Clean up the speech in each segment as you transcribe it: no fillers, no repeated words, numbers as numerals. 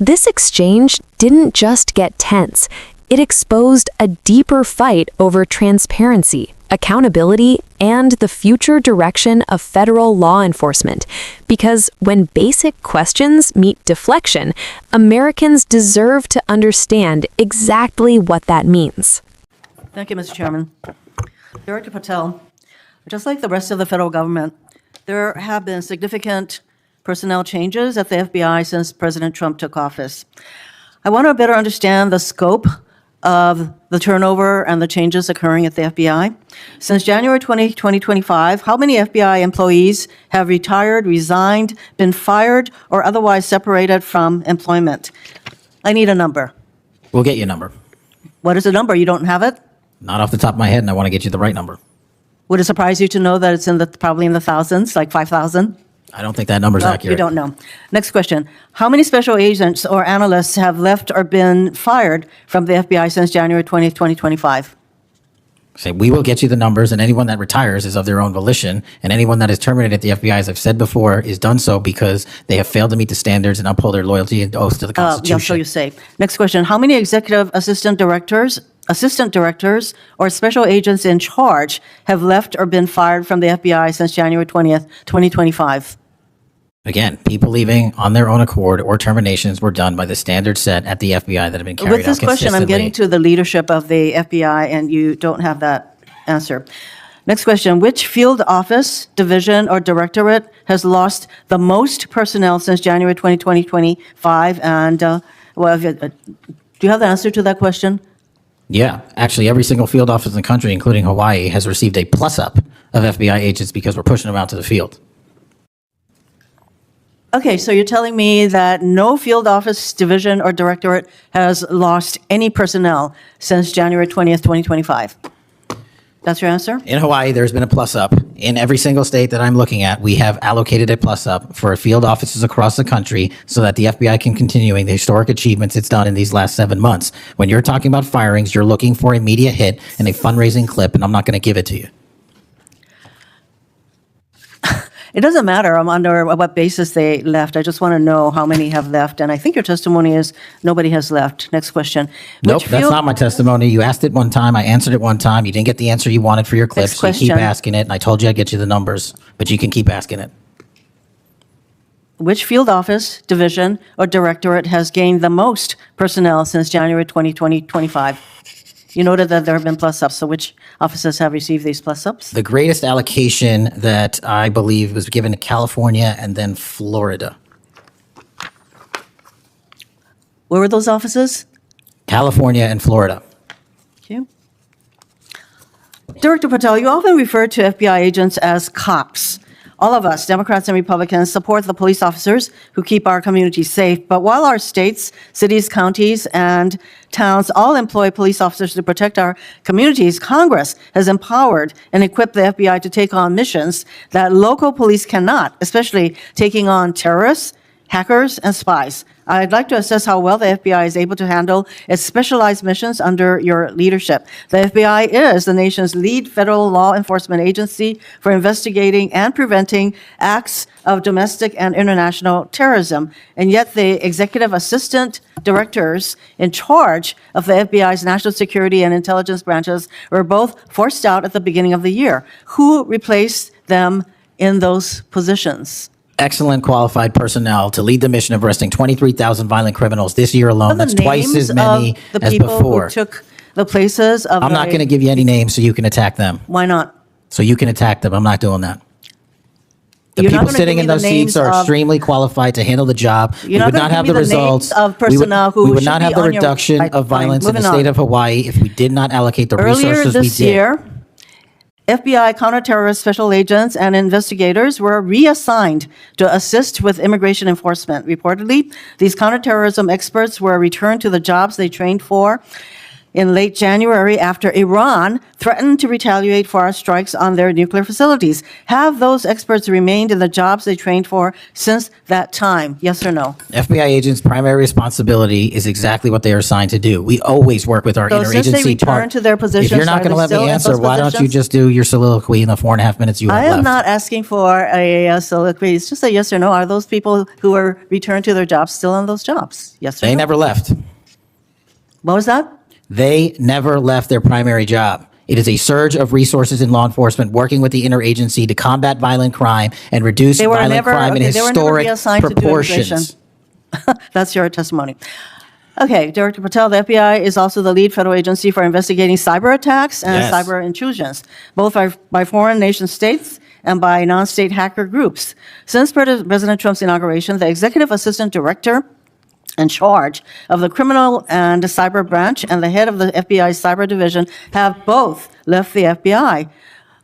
This exchange didn't just get tense, it exposed a deeper fight over transparency, accountability, and the future direction of federal law enforcement. Because when basic questions meet deflection, Americans deserve to understand exactly what that means. Thank you, Mr. Chairman. Director Patel, just like the rest of the federal government, there have been significant personnel changes at the FBI since President Trump took office. I want to better understand the scope of the turnover and the changes occurring at the FBI. Since January 2025, how many FBI employees have retired, resigned, been fired, or otherwise separated from employment? I need a number. We'll get you a number. What is the number? You don't have it? Not off the top of my head, and I want to get you the right number. Would it surprise you to know that it's probably in the thousands, like 5,000? I don't think that number's accurate. You don't know. Next question. How many special agents or analysts have left or been fired from the FBI since January 20th, 2025? Say, we will get you the numbers, and anyone that retires is of their own volition, and anyone that is terminated at the FBI, as I've said before, is done so because they have failed to meet the standards and uphold their loyalty and oath to the Constitution. Yeah, so you say. Next question. How many executive assistant directors, or special agents in charge have left or been fired from the FBI since January 20th, 2025? Again, people leaving on their own accord or terminations were done by the standards set at the FBI that have been carried out With this question, I'm getting to the leadership of the FBI, and you don't have that answer. Next question. Which field office, division, or directorate has lost the most personnel since January 2025? And do you have the answer to that question? Yeah, actually, every single field office in the country, including Hawaii, has received a plus-up of FBI agents because we're pushing them out to the field. Okay, so you're telling me that no field office, division, or directorate has lost any personnel since January 20th, 2025? That's your answer? In Hawaii, there's been a plus-up. In every single state that I'm looking at, we have allocated a plus-up for field offices across the country so that the FBI can continuing the historic achievements it's done in these last 7 months. When you're talking about firings, you're looking for a media hit and a fundraising clip, and I'm not going to give it to you. It doesn't matter under what basis they left. I just want to know how many have left. And I think your testimony is nobody has left. Next question. Nope, that's not my testimony. You asked it one time. I answered it one time. You didn't get the answer you wanted for your clips. Next question. You keep asking it, and I told you I'd get you the numbers, but you can keep asking it. Which field office, division, or directorate has gained the most personnel since January 2025? You noted that there have been plus-ups, so which offices have received these plus-ups? The greatest allocation that I believe was given to California and then Florida. Where were those offices? California and Florida. Thank you. Director Patel, you often refer to FBI agents as cops. All of us, Democrats and Republicans, support the police officers who keep our communities safe. But while our states, cities, counties, and towns all employ police officers to protect our communities, Congress has empowered and equipped the FBI to take on missions that local police cannot, especially taking on terrorists, hackers, and spies. I'd like to assess how well the FBI is able to handle its specialized missions under your leadership. The FBI is the nation's lead federal law enforcement agency for investigating and preventing acts of domestic and international terrorism. And yet the executive assistant directors in charge of the FBI's national security and intelligence branches were both forced out at the beginning of the year. Who replaced them in those positions? Excellent qualified personnel to lead the mission of arresting 23,000 violent criminals this year alone. That's twice as many the as people before. Who took the places of I'm not going to give you any names so you can attack them. Why not? So you can attack them. I'm not doing that. The You're not people gonna sitting give in me those the seats names are of- extremely qualified to handle the job. We You're not would gonna not give have me the the names results. of personnel who we would should not be have the on your- reduction Right, of violence in the moving state on. of Hawaii if we did not allocate the Earlier resources we this did. year, FBI counterterrorist special agents and investigators were reassigned to assist with immigration enforcement. Reportedly, these counterterrorism experts were returned to the jobs they trained for. in late January after Iran threatened to retaliate for our strikes on their nuclear facilities. Have those experts remained in the jobs they trained for since that time? Yes or no? FBI agents' primary responsibility is exactly what they are assigned to do. We always work with our So since they interagency returned to their positions, If you're not are going to they let still me in answer, those why don't you positions? just do your soliloquy in the 4.5 minutes you have I left? am not asking for a soliloquy. It's just a yes or no. Are those people who are returned to their jobs still in those jobs? Yes or no? They never left. What was that? They never left their primary job. It is a surge of resources in law enforcement working with the interagency to combat violent crime and reduce They were violent never crime in okay, they were never historic reassigned to do proportions. That's your testimony. Okay, Director Patel, the FBI is also the lead federal agency for investigating cyber attacks and Yes. cyber intrusions, both by foreign nation states and by non-state hacker groups. Since President Trump's inauguration, the executive assistant director in charge of the criminal and cyber branch and the head of the FBI's cyber division have both left the FBI.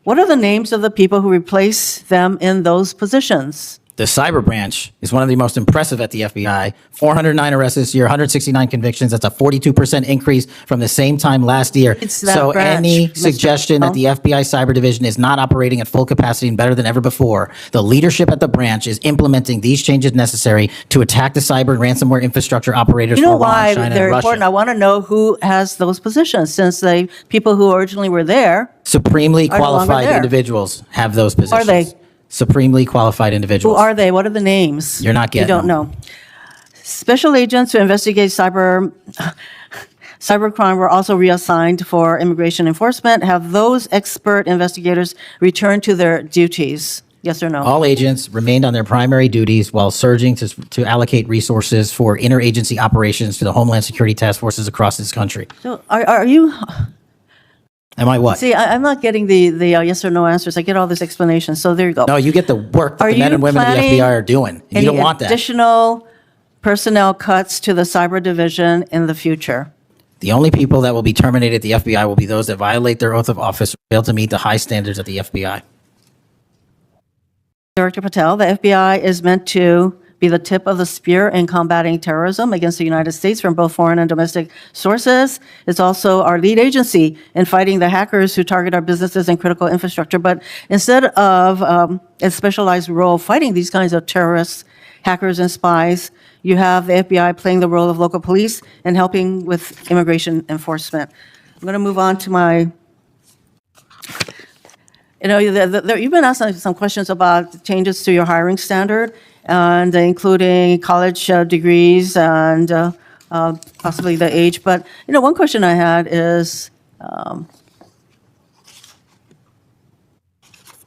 What are the names of the people who replace them in those positions? The cyber branch is one of the most impressive at the FBI. 409 arrests this year, 169 convictions. That's a 42% increase from the same time last year. It's that So branch, any Mr. suggestion that the FBI cyber division is not operating at full capacity and better than ever before, the leadership at the branch is implementing these changes necessary to attack the cyber and ransomware infrastructure operators You know for Iran, why China, they're and important? I Russia. want to know who has those positions, since the people who originally were there, Supremely are no longer qualified there. individuals have those positions. they? Supremely qualified who individuals. are they? What are the names? You're not You getting don't them. know. Special agents who investigate cybercrime were also reassigned for immigration enforcement. Have those expert investigators returned to their duties? Yes or no? All agents remained on their primary duties while surging to allocate resources for interagency operations to the Homeland Security task forces across this country. So are you? Am I what? See, I'm not getting the yes or no answers. I get all this explanation. So there you go. No, you get the work that Are the men you and women of the planning FBI are doing. And Any you don't want that. additional personnel cuts to the cyber division in the future? The only people that will be terminated at the FBI will be those that violate their oath of office or fail to meet the high standards at the FBI. Director Patel, the FBI is meant to be the tip of the spear in combating terrorism against the United States from both foreign and domestic sources. It's also our lead agency in fighting the hackers who target our businesses and critical infrastructure. But instead of a specialized role fighting these kinds of terrorists, hackers, and spies, you have the FBI playing the role of local police and helping with immigration enforcement. I'm going to move on to my you've been asking some questions about changes to your hiring standard, and including college degrees and possibly the age. But, one question I had is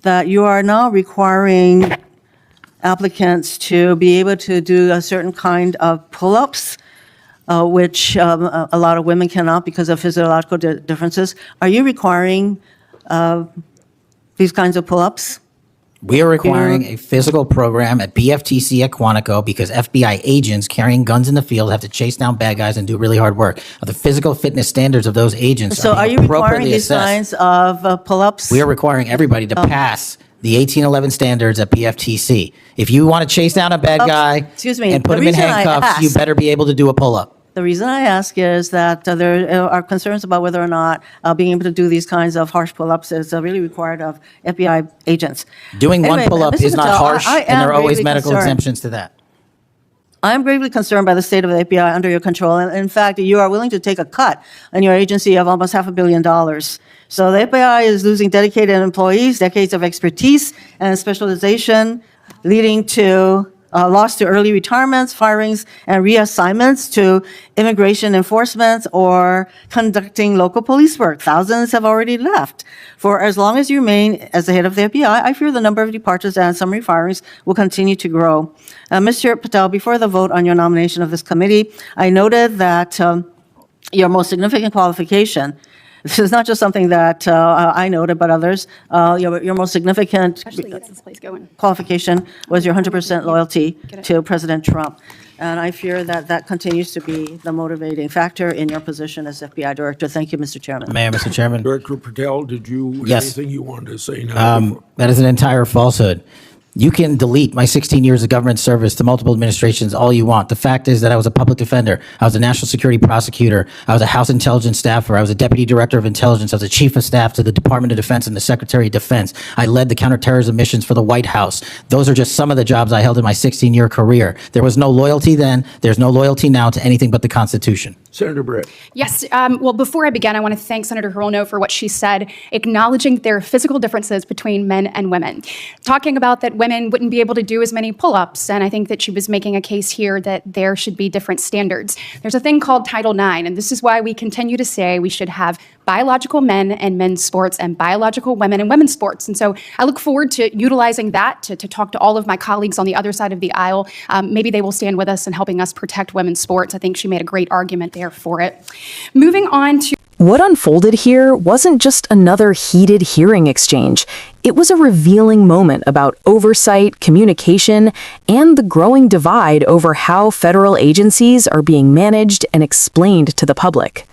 that you are now requiring applicants to be able to do a certain kind of pull-ups, which a lot of women cannot because of physiological differences. Are you requiring these kinds of pull-ups? We are requiring a physical program at BFTC at Quantico because FBI agents carrying guns in the field have to chase down bad guys and do really hard work. The physical fitness standards of those agents So are being you requiring appropriately these assessed. kinds of pull-ups? We are requiring everybody to pass the 1811 standards at BFTC. If you want to chase down a bad guy excuse me, and put the him in reason I handcuffs, you asked- better be able to do a pull-up. The reason I ask is that there are concerns about whether or not being able to do these kinds of harsh pull-ups is really required of FBI agents. Doing one Anyway, pull-up Mr. is not Patel, harsh, I and there are am always gravely medical concerned. exemptions to that. I am gravely concerned by the state of the FBI under your control. And in fact, you are willing to take a cut on your agency of almost $500 million. So the FBI is losing dedicated employees, decades of expertise and specialization, leading to loss to early retirements, firings, and reassignments to immigration enforcement or conducting local police work. Thousands have already left. For as long as you remain as the head of the FBI, I fear the number of departures and summary firings will continue to grow. Mr. Patel, before the vote on your nomination of this committee, I noted that your most significant qualification, this is not just something that I noted, but others, your most significant Actually gets this place going. qualification was your 100% loyalty to President Trump. And I fear that that continues to be the motivating factor in your position as FBI director. Thank you, Mr. Chairman. Mayor, Mr. Chairman. Director Patel, did you, Yes. anything you wanted to say now? That is an entire falsehood. You can delete my 16 years of government service to multiple administrations all you want. The fact is that I was a public defender. I was a national security prosecutor. I was a House intelligence staffer. I was a deputy director of intelligence. I was a chief of staff to the Department of Defense and the Secretary of Defense. I led the counterterrorism missions for the White House. Those are just some of the jobs I held in my 16-year career. There was no loyalty then. There's no loyalty now to anything but the Constitution. Senator Britt. Yes. Well, before I begin, I want to thank Senator Hirono for what she said, acknowledging there are physical differences between men and women, talking about that women wouldn't be able to do as many pull-ups, and I think that she was making a case here that there should be different standards. There's a thing called Title IX, and this is why we continue to say we should have biological men and men's sports and biological women and women's sports. And so I look forward to utilizing that to talk to all of my colleagues on the other side of the aisle. Maybe they will stand with us in helping us protect women's sports. I think she made a great argument there for it. Moving on to What unfolded here wasn't just another heated hearing exchange. It was a revealing moment about oversight, communication, and the growing divide over how federal agencies are being managed and explained to the public.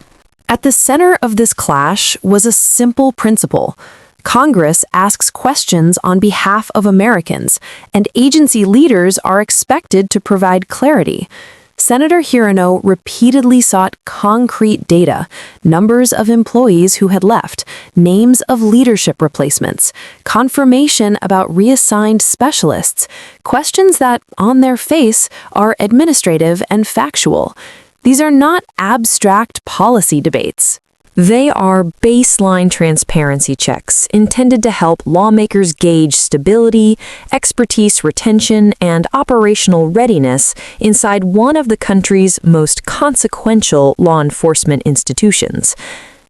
At the center of this clash was a simple principle. Congress asks questions on behalf of Americans, and agency leaders are expected to provide clarity. Senator Hirono repeatedly sought concrete data, numbers of employees who had left, names of leadership replacements, confirmation about reassigned specialists, questions that, on their face, are administrative and factual. These are not abstract policy debates. They are baseline transparency checks intended to help lawmakers gauge stability, expertise retention, and operational readiness inside one of the country's most consequential law enforcement institutions.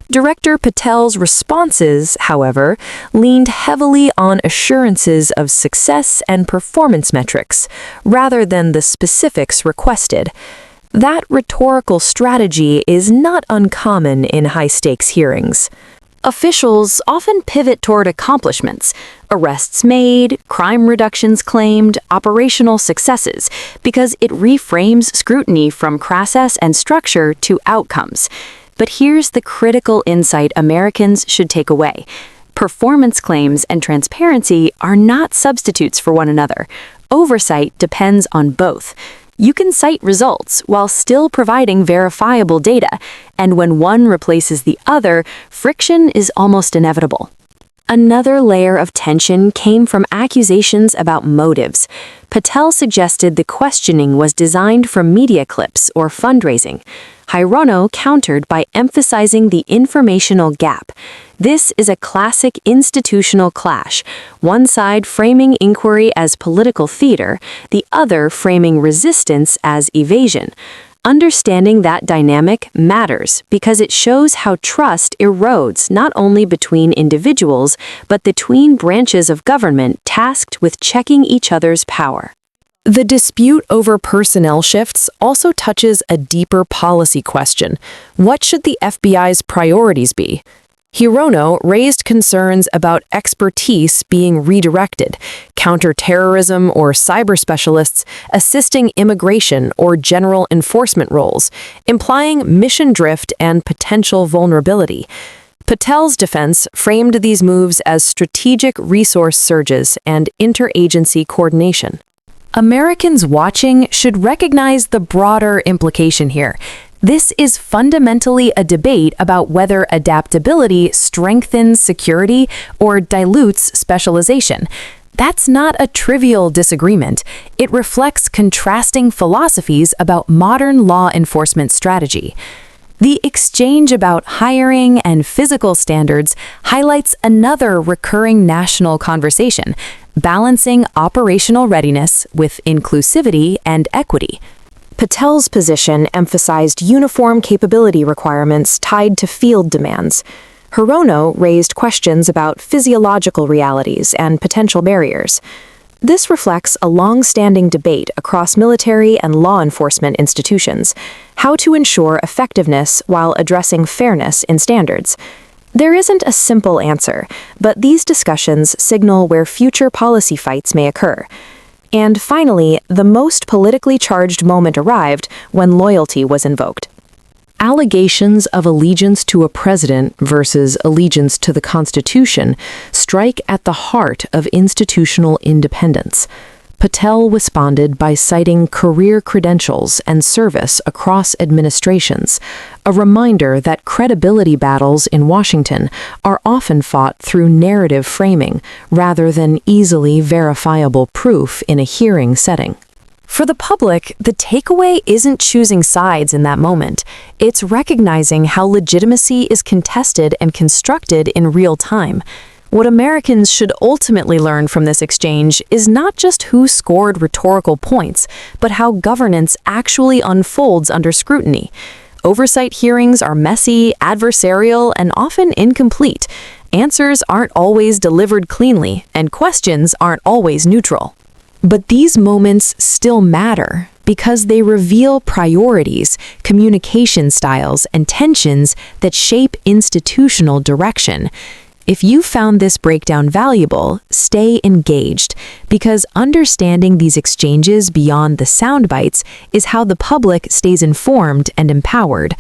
Director Patel's responses, however, leaned heavily on assurances of success and performance metrics, rather than the specifics requested. That rhetorical strategy is not uncommon in high-stakes hearings. Officials often pivot toward accomplishments, arrests made, crime reductions claimed, operational successes, because it reframes scrutiny from process and structure to outcomes. But here's the critical insight Americans should take away. Performance claims and transparency are not substitutes for one another. Oversight depends on both. You can cite results while still providing verifiable data, and when one replaces the other, friction is almost inevitable. Another layer of tension came from accusations about motives. Patel suggested the questioning was designed from media clips or fundraising. Hirono countered by emphasizing the informational gap. This is a classic institutional clash, one side framing inquiry as political theater, the other framing resistance as evasion. Understanding that dynamic matters because it shows how trust erodes not only between individuals, but between branches of government tasked with checking each other's power. The dispute over personnel shifts also touches a deeper policy question. What should the FBI's priorities be? Hirono raised concerns about expertise being redirected, counterterrorism or cyber specialists assisting immigration or general enforcement roles, implying mission drift and potential vulnerability. Patel's defense framed these moves as strategic resource surges and interagency coordination. Americans watching should recognize the broader implication here. This is fundamentally a debate about whether adaptability strengthens security or dilutes specialization. That's not a trivial disagreement. It reflects contrasting philosophies about modern law enforcement strategy. The exchange about hiring and physical standards highlights another recurring national conversation, balancing operational readiness with inclusivity and equity. Patel's position emphasized uniform capability requirements tied to field demands. Hirono raised questions about physiological realities and potential barriers. This reflects a long-standing debate across military and law enforcement institutions, how to ensure effectiveness while addressing fairness in standards. There isn't a simple answer, but these discussions signal where future policy fights may occur. And finally, the most politically charged moment arrived when loyalty was invoked. Allegations of allegiance to a president versus allegiance to the Constitution strike at the heart of institutional independence. Patel responded by citing career credentials and service across administrations, a reminder that credibility battles in Washington are often fought through narrative framing rather than easily verifiable proof in a hearing setting. For the public, the takeaway isn't choosing sides in that moment. It's recognizing how legitimacy is contested and constructed in real time. What Americans should ultimately learn from this exchange is not just who scored rhetorical points, but how governance actually unfolds under scrutiny. Oversight hearings are messy, adversarial, and often incomplete. Answers aren't always delivered cleanly, and questions aren't always neutral. But these moments still matter because they reveal priorities, communication styles, and tensions that shape institutional direction. If you found this breakdown valuable, stay engaged, because understanding these exchanges beyond the sound bites is how the public stays informed and empowered.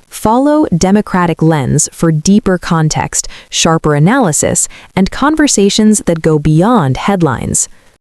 Follow Democratic Lens for deeper context, sharper analysis, and conversations that go beyond headlines.